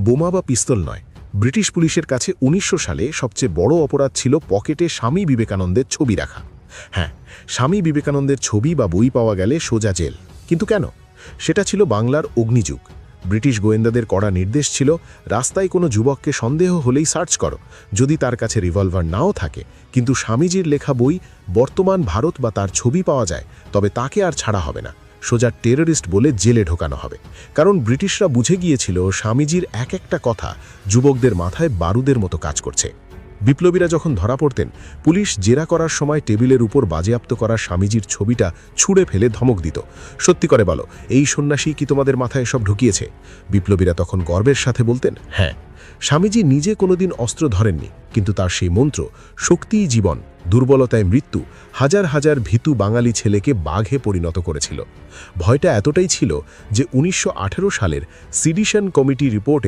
বোমা বা পিস্তল নয়। ব্রিটিশ পুলিশের কাছে ১৯০০ সালে সবচেয়ে বড় অপরাধ ছিল পকেটে স্বামী বিবেকানন্দের ছবি রাখা। হ্যাঁ, স্বামী বিবেকানন্দের ছবি বা বই পাওয়া গেলে সোজা জেল। কিন্তু কেন? সেটা ছিল বাংলার অগ্নিযুগ। ব্রিটিশ গোয়েন্দাদের কড়া নির্দেশ ছিল, রাস্তায় কোনো যুবককে সন্দেহ হলেই সার্চ করো। যদি তার কাছে রিভলভার নাও থাকে, কিন্তু স্বামীজির লেখা বই, বর্তমান ভারত বা তার ছবি পাওয়া যায়, তবে তাকে আর ছাড়া হবে না, সোজা টেররিস্ট বলে জেলে ঢোকানো হবে। কারণ ব্রিটিশরা বুঝে গিয়েছিল স্বামীজির এক একটা কথা যুবকদের মাথায় বারুদের মতো কাজ করছে। বিপ্লবীরা যখন ধরা পড়তেন, পুলিশ জেরা করার সময় টেবিলের উপর বাজেয়াপ্ত করা স্বামীজির ছবিটা ছুঁড়ে ফেলে ধমক দিত, সত্যি করে বলো, এই সন্ন্যাসী কি তোমাদের মাথায় সব ঢুকিয়েছে? বিপ্লবীরা তখন গর্বের সাথে বলতেন, হ্যাঁ, স্বামীজি নিজে কোনোদিন অস্ত্র ধরেননি, কিন্তু তার সেই মন্ত্র, শক্তিই জীবন, দুর্বলতায় মৃত্যু, হাজার হাজার ভীতু বাঙালি ছেলেকে বাঘে পরিণত করেছিল। ভয়টা এতটাই ছিল যে ১৯১৮ সালের সিডিশন কমিটি রিপোর্টে